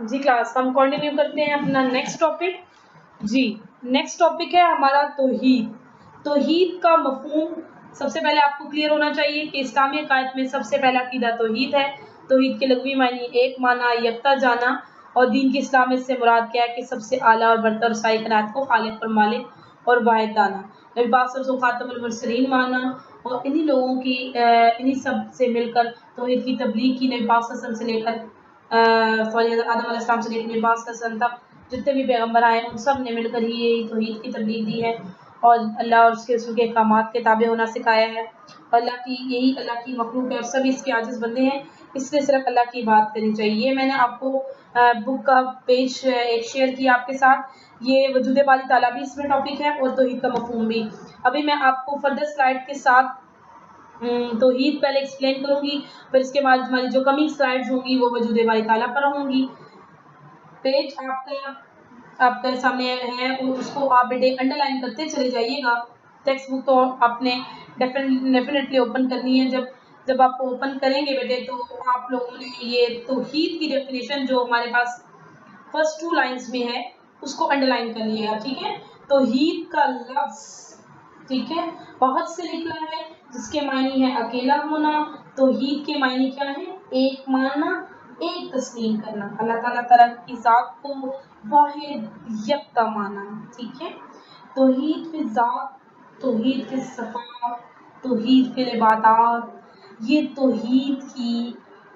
جی class ہم continue کرتے ہیں اپنا نیکسٹ ٹاپک. جی نیکسٹ ٹاپک ہے ہمارا توحید. توحید کا مفہوم سب سے پہلے آپ کو کلیئر ہونا چاہیے کہ اسلامی عقائد میں سب سے پہلا عقیدہ توحید ہے. توحید کے لغوی معنی ایک مانا، یکتا جانا، اور دین کی اسلام سے مراد کیا ہے کہ سب سے اعلیٰ اور برتر ساری کائنات کو خالق اور مالک اور واحد دانا. نبی پاک صلی اللہ علیہ وسلم خاتم المرسلین مانا اور انہی لوگوں کی انہی سب سے مل کر توحید کی تبلیغ کی. نبی پاک صلی اللہ علیہ وسلم سے لے کر آدم علیہ السلام سے لے کر نبی پاک صلی اللہ علیہ وسلم تک جتنے بھی پیغمبر آئے ان سب نے مل کر ہی یہی توحید کی تبلیغ دی ہے اور اللہ اور اس کے رسول کے احکامات کے تابع ہونا سکھایا ہے. یہی اللہ کی مخلوق ہے اور سبھی اس کے عاجز بندے ہیں، اس لیے صرف اللہ کی بات کرنی چاہیے. یہ میں نے آپ کو بک کا پیج ایک شیئر کیا آپ کے ساتھ. یہ وجود باری تعالیٰ بھی اس میں ٹاپک ہے اور توحید کا مفہوم بھی. ابھی میں آپ کو فردر سلائڈ کے ساتھ توحید پہلے ایکسپلین کروں گی، پھر اس کے بعد ہماری جو کمنگ سلائڈز ہوں گی وہ وجود باری تعالیٰ پر ہوں گی. پیج آپ کے سامنے ہے، اس کو آپ بیٹے انڈر لائن کرتے چلے جائیے گا. ٹیکسٹ بک تو آپ نے ڈیفینیٹلی اوپن کرنی ہے. جب آپ کو اوپن کریں گے بیٹے تو آپ لوگوں نے یہ توحید کی ڈیفینیشن جو ہمارے پاس فرسٹ 2 لائنز میں ہے اس کو انڈر لائن کر لیے گا. ٹھیک ہے، توحید کا لفظ ٹھیک ہے بہت سے نکلا ہے جس کے معنی ہے اکیلا ہونا. توحید کے معنی کیا ہے؟ ایک ماننا، ایک تسلیم کرنا، اللہ تعالیٰ کی ذات کو واحد یکتا مانا. ٹھیک ہے، توحید فی ذات، توحید فی صفات، توحید فی العبادات، یہ توحید کی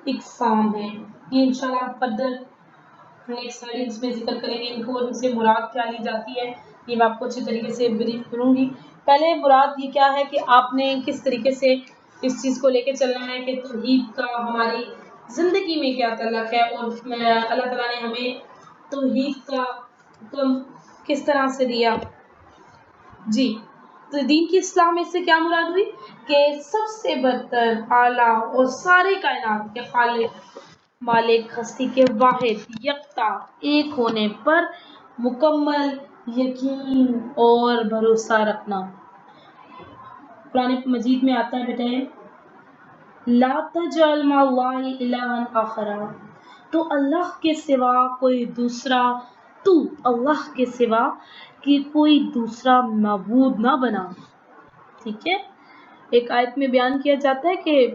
اقسام ہے. یہ انشاءاللہ فردر نیکسٹ سلائڈز میں ذکر کریں گے ان کو، ان سے مراد کیا لی جاتی ہے یہ میں آپ کو اچھی طریقے سے بریف کروں گی. پہلے مراد یہ کیا ہے کہ آپ نے کس طریقے سے اس چیز کو لے کے چلنا ہے کہ توحید کا ہماری زندگی میں کیا تعلق ہے اور اللہ تعالیٰ نے ہمیں توحید کا حکم کس طرح سے دیا. جی تو دین کی اصلاح میں اس سے کیا مراد ہوئی کہ سب سے برتر اعلیٰ اور سارے کائنات کے خالق مالک ہستی کے واحد یکتا ایک ہونے پر مکمل یقین اور بھروسہ رکھنا. قرآن مجید میں آتا ہے بیٹے لا تجعل مع اللہ الہا آخر، تو اللہ کے سوا کوئی دوسرا، تو اللہ کے سوا کہ کوئی دوسرا معبود نہ بنا. ٹھیک ہے، ایک آیت میں بیان کیا جاتا ہے کہ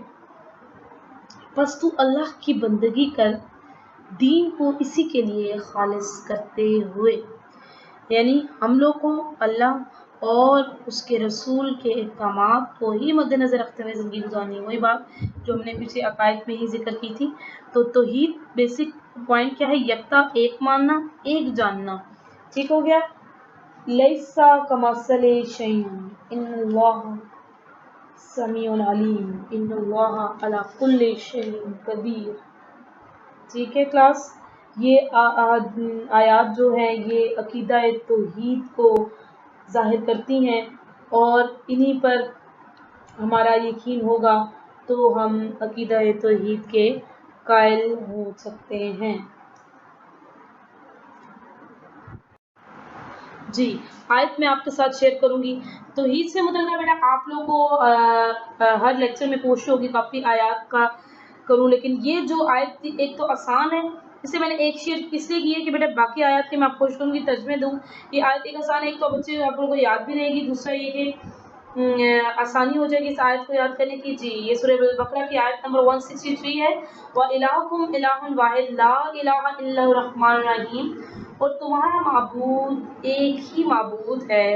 بس تو اللہ کی بندگی کر، دین کو اسی کے لیے خالص کرتے ہوئے. یعنی ہم لوگ کو اللہ اور اس کے رسول کے احکامات کو ہی مد نظر رکھتے ہوئے زندگی گزارنی. وہی بات جو ہم نے پچھلے عقائد میں ہی ذکر کی تھی. تو توحید بیسک پوائنٹ کیا ہے؟ یکتا، ایک ماننا، ایک جاننا. ٹھیک ہو گیا. لیسا کمثلہ شیء ان اللہ سمیع علیم ان اللہ علی کل شیء قدیر. ٹھیک ہے کلاس، یہ آیات جو ہیں یہ عقیدہ توحید کو ظاہر کرتی ہیں اور انہی پر ہمارا یقین ہوگا تو ہم عقیدہ توحید کے قائل ہو سکتے ہیں. جی آیت میں آپ کے ساتھ شیئر کروں گی. توحید سے متعلق بیٹا آپ لوگوں کو ہر لیکچر میں کوشش ہوگی کافی آیات کا کروں، لیکن یہ جو آیت تھی ایک تو آسان ہے، اسے میں نے ایک شیئر اس لیے کی ہے کہ بیٹا باقی آیات کے میں آپ کوشش کروں گی ترجمے دوں. یہ آیت ایک آسان ہے، ایک تو بچے آپ لوگوں کو یاد بھی رہے گی، دوسرا یہ کہ آسانی ہو جائے گی اس آیت کو یاد کرنے کی. جی یہ سورہ بقرہ کی آیت نمبر 163 ہے. وَإِلَٰهُكُمْ إِلَٰهٌ وَاحِدٌ لَا إِلَٰهَ إِلَّا الرَّحْمَٰنُ الرَّحِيمُ، اور تمہارا معبود ایک ہی معبود ہے،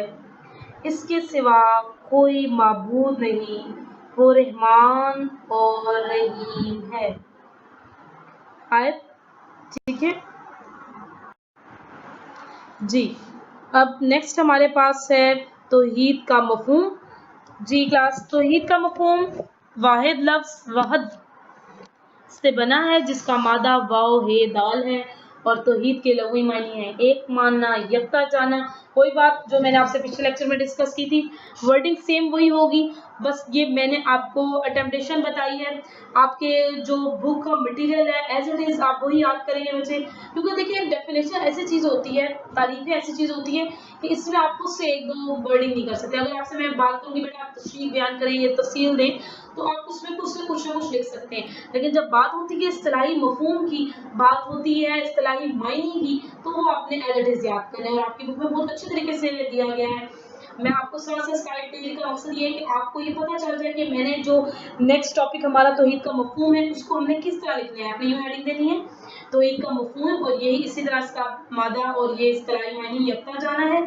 اس کے سوا کوئی معبود نہیں، وہ رحمان اور رحیم ہے. آیت ٹھیک ہے. جی اب نیکسٹ ہمارے پاس ہے توحید کا مفہوم. جی کلاس توحید کا مفہوم واحد لفظ وحد سے بنا ہے جس کا مادہ واو ہے دال ہے اور توحید کے لغوی معنی ہے ایک ماننا، یکتا جانا. کوئی بات جو میں نے آپ سے پچھلے لیکچر میں ڈسکس کی تھی ورڈنگ سیم وہی ہوگی. بس یہ میں نے آپ کو اٹمپٹیشن بتائی ہے. آپ کے جو بک کا مٹیریل ہے ایز اٹ از آپ وہی یاد کریں گے مجھے, کیونکہ دیکھیے ڈیفینیشن ایسی چیز ہوتی ہے, تعریفیں ایسی چیز ہوتی ہے کہ اس میں آپ خود سے ایک دو ورڈنگ نہیں کر سکتے. اگر آپ سے میں بات کروں گی بیٹا آپ تشریح بیان کریں یا تفصیل دیں تو آپ اس میں خود سے کچھ نہ کچھ لکھ سکتے ہیں, لیکن جب بات ہوتی ہے اصطلاحی مفہوم کی, بات ہوتی ہے اصطلاحی معنی کی, تو وہ آپ نے ایز اٹ از یاد کرنا ہے. اور آپ کی بک میں بہت اچھے طریقے سے دیا گیا ہے. میں آپ کو سلائڈ دینے کا مقصد یہ ہے کہ آپ کو یہ پتہ چل جائے کہ میں نے جو نیکسٹ ٹاپک ہمارا توحید کا مفہوم ہے اس کو ہم نے کس طرح لکھنا ہے. آپ نے یوں ہیڈنگ دینی ہے توحید کا مفہوم, اور یہی اسی طرح اس کا مادہ اور یہ اصطلاحی معنی یکتا جانا ہے.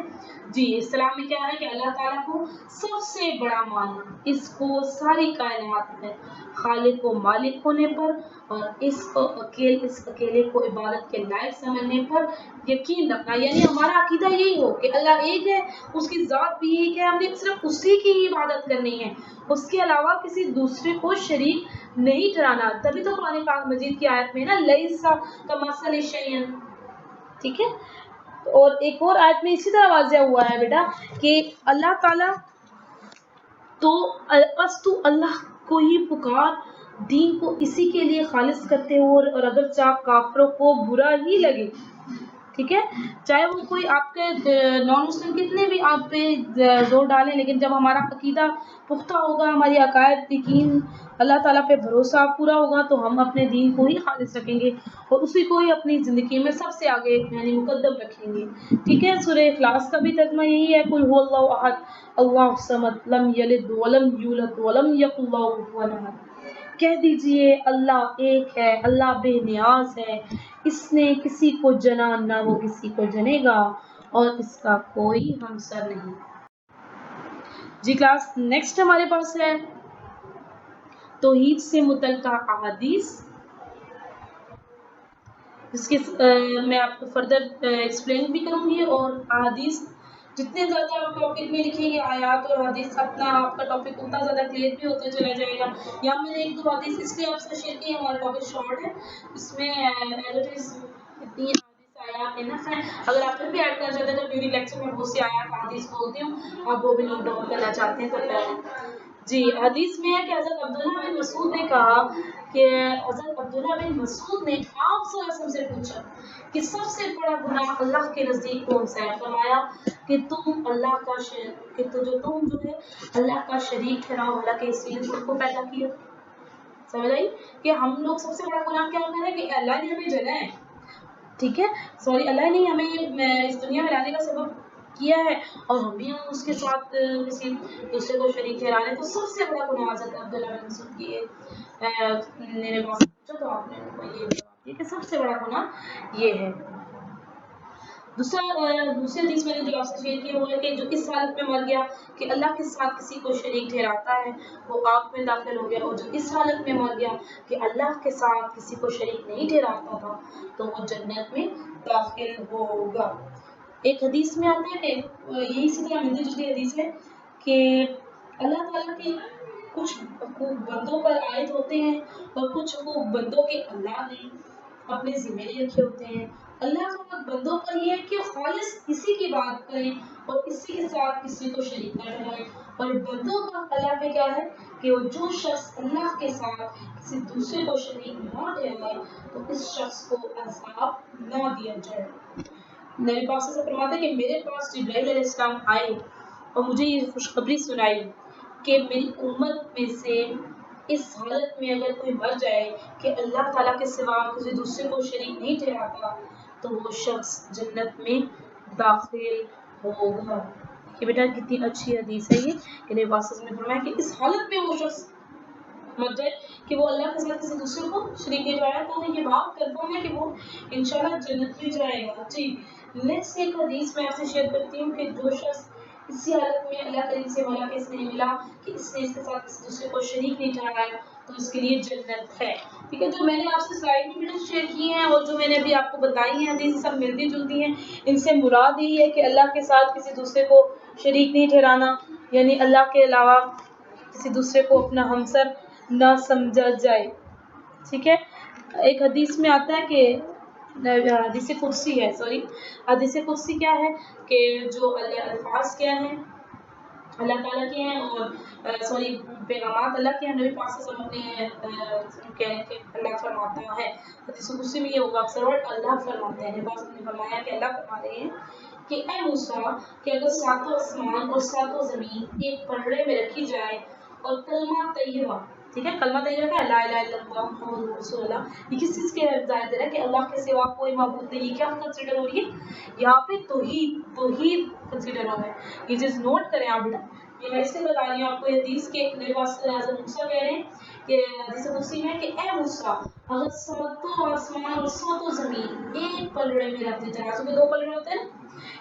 جی اصطلاح میں کیا ہے کہ اللہ تعالیٰ کو سب سے بڑا ماننا, اس کو ساری کائنات میں خالق و مالک ہونے پر اور اس اکیلے کو عبادت کے لائق سمجھنے پر یقین رکھنا. یعنی ہمارا عقیدہ یہی ہو کہ اللہ ایک ہے, اس کی ذات بھی ایک ہے, ہم نے صرف اسی کی ہی عبادت کرنی ہے, اس کے علاوہ کسی دوسرے کو شریک نہیں ٹھہرانا. تبھی تو قرآن پاک مجید کی آیت میں نا لیسا کمثلہ شیء, ٹھیک ہے. اور ایک اور آیت میں اسی طرح واضح ہوا ہے بیٹا کہ اللہ تعالیٰ تو بس تو اللہ کو ہی پکار, دین کو اسی کے لیے خالص کرتے ہو, اور اگر چاہ کافروں کو برا ہی لگے, ٹھیک ہے, چاہے وہ کوئی آپ کے نان مسلم کتنے بھی آپ پہ زور ڈالیں, لیکن جب ہمارا عقیدہ پختہ ہوگا, ہماری عقائد یقین اللہ تعالیٰ پہ بھروسہ پورا ہوگا, تو ہم اپنے دین کو ہی خالص رکھیں گے اور اسی کو ہی اپنی زندگی میں سب سے آگے یعنی مقدم رکھیں گے. ٹھیک ہے, سورہ اخلاص کا بھی ترجمہ یہی ہے, قل هو اللہ احد اللہ الصمد لم یلد ولم یولد ولم یکن لہ کفوا احد. کہہ دیجئے اللہ ایک ہے, اللہ بے نیاز ہے, اس نے کسی کو جنا نہ وہ کسی کو جنے گا, اور اس کا کوئی ہمسر نہیں. جی کلاس نیکسٹ ہمارے پاس ہے توحید سے متعلقہ احادیث, جس کے میں آپ کو فردر ایکسپلین بھی کروں گی. اور احادیث جتنے زیادہ آپ ٹاپک میں لکھیں گے آیات اور حدیث, اتنا آپ کا ٹاپک اتنا زیادہ کلیئر بھی ہوتا چلا جائے گا. یا میں نے ایک دو حدیث اس لیے آپ سے شیئر کی, ہمارا ٹاپک شارٹ ہے, اس میں اتنی آیات انف ہیں. اگر آپ پھر بھی ایڈ کرنا چاہتے ہیں تو ڈیورنگ لیکچر میں بہت سی آیات حدیث بولتی ہوں, آپ وہ بھی نوٹ ڈاؤن کرنا چاہتے ہیں تو پہلے. جی حدیث میں ہے کہ حضرت عبداللہ بن مسعود نے کہا کہ حضرت عبداللہ بن مسعود نے آپ صلی اللہ علیہ وسلم سے پوچھا کہ سب سے بڑا گناہ اللہ کے نزدیک کون سا ہے. فرمایا کہ تم اللہ کا کہ تم جو ہے اللہ کا شریک ٹھہراؤ, حالانکہ اس لیے تم کو پیدا کیا. سمجھ آئی کہ ہم لوگ سب سے بڑا گناہ کیا ہوتا ہے کہ اللہ نے ہمیں جنا ہے, ٹھیک ہے, سوری اللہ نے ہمیں اس دنیا میں لانے کا سبب کیا ہے, اور ہم بھی اس کے ساتھ کسی دوسرے کو شریک ٹھہرا رہے ہیں. تو سب سے بڑا گناہ حضرت عبداللہ بن مسعود کی میں نے پوچھا تو آپ نے یہ جواب دیا کہ سب سے بڑا گناہ یہ ہے. دوسری حدیث میں نے جو آپ سے شیئر کیا وہ ہے کہ جو اس حالت میں مر گیا کہ اللہ کے ساتھ کسی کو شریک ٹھہراتا ہے وہ آگ میں داخل ہو گیا, اور جو اس حالت میں مر گیا کہ اللہ کے ساتھ کسی کو شریک نہیں ٹھہراتا تھا تو وہ جنت میں داخل ہوگا. ایک حدیث میں آتا ہے کہ یہی اسی طرح ملتی جلتی حدیث ہے کہ اللہ تعالیٰ کے کچھ حقوق بندوں پر عائد ہوتے ہیں اور کچھ حقوق بندوں کے اللہ نے اپنے ذمہ رکھے ہوتے ہیں. اللہ کا حق بندوں پر یہ ہے کہ خالص اسی کی بات کریں اور اسی کے ساتھ کسی کو شریک نہ ٹھہرائیں, اور بندوں کا اللہ پہ کیا ہے کہ وہ جو شخص اللہ کے ساتھ کسی دوسرے کو شریک نہ ٹھہرائے تو اس شخص کو عذاب نہ دیا جائے. نبی پاک سے فرماتے ہیں کہ میرے پاس جبرائیل علیہ السلام آئے اور مجھے یہ خوشخبری سنائی کہ میری امت میں سے اس حالت میں اگر کوئی مر جائے کہ اللہ تعالیٰ کے سوا کسی دوسرے کو شریک نہیں ٹھہراتا تو وہ شخص جنت میں داخل ہوگا. کہ بیٹا کتنی اچھی حدیث ہے یہ کہ نبی پاک نے فرمایا کہ اس حالت میں وہ شخص مر جائے کہ وہ اللہ کے ساتھ کسی دوسرے کو شریک نہیں ٹھہرایا تو یہ بات کنفرم ہے کہ وہ انشاءاللہ جنت میں جائے گا. جی نیکسٹ ایک حدیث میں آپ سے شیئر کرتی ہوں کہ جو شخص اسی حالت میں اللہ کریم سے ملا کہ اس نے ملا کہ اس نے اس کے ساتھ کسی دوسرے کو شریک نہیں ٹھہرایا تو اس کے لیے جنت ہے. ٹھیک ہے, جو میں نے آپ سے سلائڈ میں شیئر کی ہیں اور جو میں نے ابھی آپ کو بتائی ہیں حدیث سب ملتی جلتی ہیں. ان سے مراد یہی ہے کہ اللہ کے ساتھ کسی دوسرے کو شریک نہیں ٹھہرانا, یعنی اللہ کے علاوہ کسی دوسرے کو اپنا ہمسر نہ سمجھا جائے. ٹھیک ہے, ایک حدیث میں آتا ہے کہ حدیث قدسی ہے, حدیث قدسی کیا ہے کہ جو الفاظ کیا ہیں اللہ تعالیٰ کے ہیں اور سوری پیغامات اللہ کے ہیں. نبی پاک صلی اللہ علیہ وسلم کہہ کہ اللہ فرماتا ہے حدیث قدسی میں یہ ہوگا اکثر ورڈ اللہ فرماتے ہیں. نبی پاک نے فرمایا کہ اللہ فرما رہے ہیں کہ اے موسیٰ کہ اگر ساتوں آسمان اور ساتوں زمین ایک پلڑے میں رکھی جائے اور کلمہ طیبہ، ٹھیک ہے، کلمہ طیبہ کا لا الہ الا اللہ محمد رسول اللہ، یہ کس چیز کے ظاہر دے رہا ہے کہ اللہ کے سوا کوئی معبود نہیں. کیا کنسیڈر ہو رہی ہے یہاں پہ؟ توحید کنسیڈر ہو رہا ہے. یہ چیز نوٹ کریں آپ بیٹا. میں اس لیے بتا رہی ہوں آپ کو حدیث کے میرے پاس حضرت موسیٰ کہہ رہے ہیں کہ حدیث قدسی میں کہ اے موسیٰ اگر ساتوں آسمان اور ساتوں زمین ایک پلڑے میں رکھ دی جائے، آسو کے دو پلڑے ہوتے ہیں،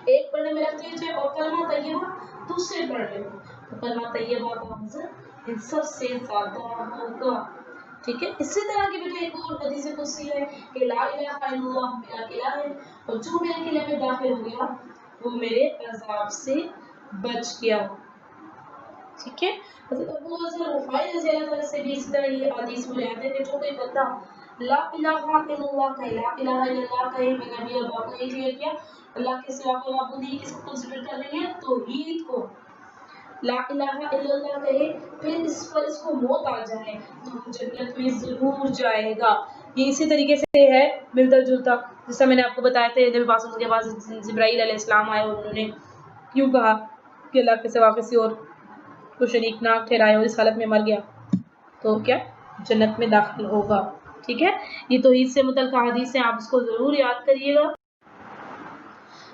ایک پلڑے میں رکھ دی جائے اور کلمہ طیبہ دوسرے پلڑے میں، تو کلمہ طیبہ کا وزن ان سب سے زیادہ ہوگا. ٹھیک ہے. اسی طرح کی بیٹا ایک اور حدیث قدسی ہے کہ لا الہ الا اللہ میرا الہ ہے اور جو میرے قلعے میں داخل ہو گیا وہ میرے عذاب سے بچ گیا. ٹھیک ہے. حضرت ابو ذر غفاری رضی اللہ تعالیٰ سے بھی اس طرح یہ حدیث میں آتے ہیں کہ جو کوئی بندہ لا الہ الا اللہ کہے، لا الہ الا اللہ کہے، میں نے ابھی اب آپ کو یہ کلیئر کیا اللہ کے سوا کوئی معبود نہیں، کس کو کنسیڈر کر رہی ہے؟ توحید کو. لا الہ الا اللہ کہے پھر اس پر اس کو موت آ جائے تو وہ جنت میں ضرور جائے گا. یہ اسی طریقے سے ہے ملتا جلتا جیسا میں نے آپ کو بتایا تھا. نبی پاک کے پاس جبرائیل علیہ السلام آئے اور انہوں نے کیوں کہا کہ اللہ کے سوا کسی اور کو شریک نہ ٹھہرائے اور اس حالت میں مر گیا تو کیا جنت میں داخل ہوگا. ٹھیک ہے. یہ توحید سے متعلق حدیث ہیں، آپ اس کو ضرور یاد کریے گا.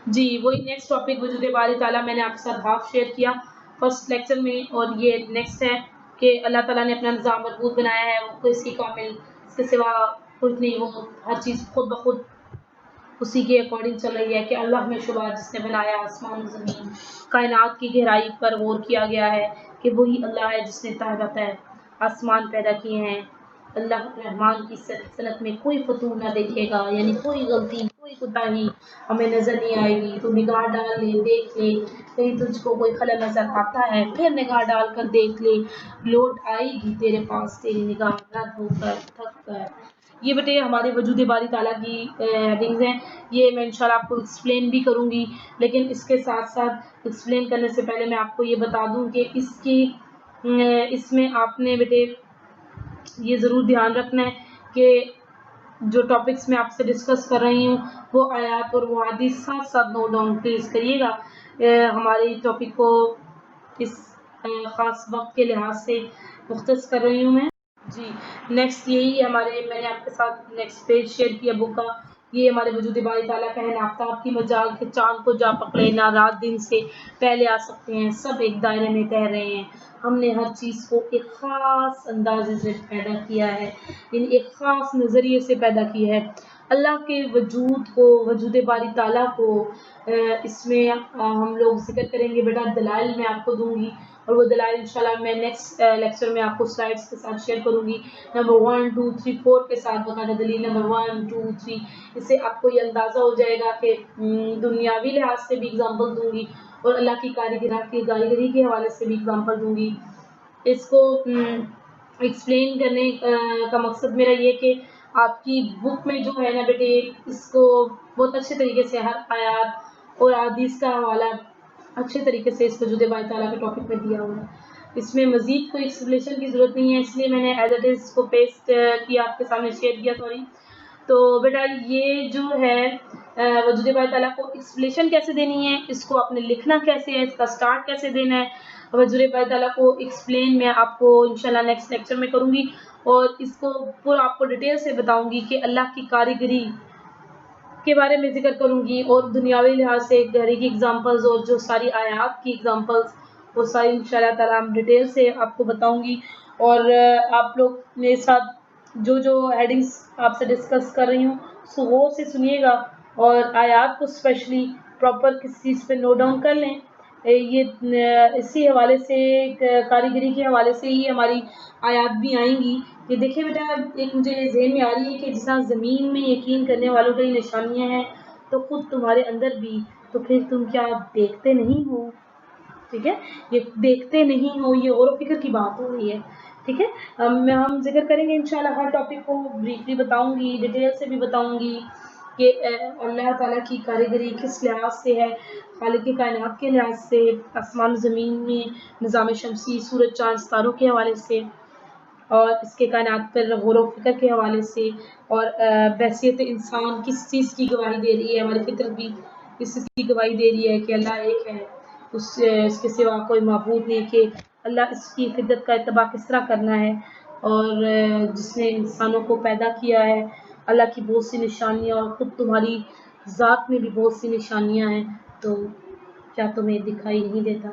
جی وہی نیکسٹ ٹاپک وجود باری تعالیٰ میں نے آپ کے ساتھ ہاف شیئر کیا فرسٹ لیکچر میں، اور یہ نیکسٹ ہے کہ اللہ تعالیٰ نے اپنا نظام مضبوط بنایا ہے، وہ کسی کامل اس کے سوا کچھ نہیں، وہ ہر چیز خود بخود اسی کے اکارڈنگ چل رہی ہے. کہ اللہ میں شبہ جس نے بنایا آسمان زمین کائنات کی گہرائی پر غور کیا گیا ہے کہ وہی اللہ ہے جس نے طاقت ہے آسمان پیدا کیے ہیں. اللہ رحمان کی صنعت میں کوئی فتور نہ دیکھے گا، یعنی کوئی غلطی کوئی کوتاہی ہمیں نظر نہیں آئے گی. تو نگاہ ڈال لے، دیکھ لے، کہیں تجھ کو کوئی خلل نظر آتا ہے پھر نگاہ ڈال کر دیکھ لے، لوٹ آئے گی تیرے پاس تیری نگاہ رد ہو کر تھک کر. یہ بیٹے ہمارے وجود باری تعالیٰ کی ہیڈنگز ہیں. یہ میں انشاءاللہ آپ کو ایکسپلین بھی کروں گی، لیکن اس کے ساتھ ساتھ ایکسپلین کرنے سے پہلے میں آپ کو یہ بتا دوں کہ اس میں آپ نے بیٹے یہ ضرور دھیان رکھنا ہے کہ جو ٹاپکس میں آپ سے ڈسکس کر رہی ہوں وہ آیات اور وہ حدیث ساتھ ساتھ نوٹ ڈاؤن پلیز کریے گا. ہمارے ٹاپک کو اس خاص وقت کے لحاظ سے مختص کر رہی ہوں میں. جی نیکسٹ یہی ہمارے میں نے آپ کے ساتھ نیکسٹ پیج شیئر کیا بک کا. یہ ہمارے وجود باری تعالیٰ کا ہے. نہ آفتاب کی مجال کے چاند کو جا پکڑے، نہ رات دن سے پہلے آ سکتے ہیں، سب ایک دائرے میں تیر رہے ہیں. ہم نے ہر چیز کو ایک خاص اندازے سے پیدا کیا ہے، یعنی ایک خاص نظریے سے پیدا کیا ہے. اللہ کے وجود کو، وجود باری تعالیٰ کو اس میں ہم لوگ ذکر کریں گے بیٹا. دلائل میں آپ کو دوں گی اور وہ دلائل انشاءاللہ میں نیکسٹ لیکچر میں آپ کو سلائڈس کے ساتھ شیئر کروں گی. نمبر 1 2 3 4 کے ساتھ بقاعدہ دلیل نمبر 1 2 3. اس سے آپ کو یہ اندازہ ہو جائے گا کہ دنیاوی لحاظ سے بھی اگزامپل دوں گی اور اللہ کی کاریگری کے حوالے سے بھی اگزامپل دوں گی. اس کو ایکسپلین کرنے کا مقصد میرا یہ کہ آپ کی بک میں جو ہے نا بیٹے اس کو بہت اچھے طریقے سے ہر آیات اور حدیث کا حوالہ اچھے طریقے سے اس وجود باری تعالیٰ کے ٹاپک میں دیا ہوا ہے. اس میں مزید کوئی ایکسپلیشن کی ضرورت نہیں ہے، اس لیے میں نے ایز اٹ از کو پیسٹ کیا آپ کے سامنے شیئر کیا. سوری. تو بیٹا یہ جو ہے وجود باری تعالیٰ کو ایکسپلیشن کیسے دینی ہے، اس کو آپ نے لکھنا کیسے ہے، اس کا سٹارٹ کیسے دینا ہے. وجود باری تعالیٰ کو ایکسپلین میں آپ کو انشاءاللہ نیکسٹ لیکچر میں کروں گی اور اس کو پورا آپ کو ڈیٹیل سے بتاؤں گی کہ اللہ کی کاریگری کے بارے میں ذکر کروں گی اور دنیاوی لحاظ سے گہری کی ایگزامپلز اور جو ساری آیات کی ایگزامپلز وہ ساری انشاءاللہ تعالیٰ ڈیٹیل سے آپ کو بتاؤں گی. اور آپ لوگ میرے ساتھ جو ہیڈنگز آپ سے ڈسکس کر رہی ہوں اس کو غور سے سنیے گا اور آیات کو اسپیشلی پراپر کسی چیز پہ نوٹ ڈاؤن کر لیں. یہ اسی حوالے سے کاریگری کے حوالے سے ہی ہماری آیات بھی آئیں گی. یہ دیکھیں بیٹا ایک مجھے ذہن میں آ رہی ہے کہ جس طرح زمین میں یقین کرنے والوں کی نشانیاں ہیں تو خود تمہارے اندر بھی، تو پھر تم کیا دیکھتے نہیں ہو؟ ٹھیک ہے. یہ دیکھتے نہیں ہو، یہ غور و فکر کی بات ہو رہی ہے. ٹھیک ہے. ہم ذکر کریں گے انشاءاللہ ہر ٹاپک کو بریفلی بتاؤں گی، ڈیٹیل سے بھی بتاؤں گی. کہ اللہ تعالیٰ کی کاریگری کس لحاظ سے ہے، خالق کائنات کے لحاظ سے، آسمان و زمین میں نظام شمسی، سورج چاند ستاروں کے حوالے سے، اور اس کے کائنات پر غور و فکر کے حوالے سے، اور بحیثیت انسان کس چیز کی گواہی دے رہی ہے، ہماری فطرت بھی اس چیز کی گواہی دے رہی ہے کہ اللہ ایک ہے، اس کے سوا کوئی معبود نہیں، کہ اللہ اس کی فطرت کا اتباع کس طرح کرنا ہے، اور جس نے انسانوں کو پیدا کیا ہے، اللہ کی بہت سی نشانیاں، اور خود تمہاری ذات میں بھی بہت سی نشانیاں ہیں، تو کیا تمہیں دکھائی نہیں دیتا؟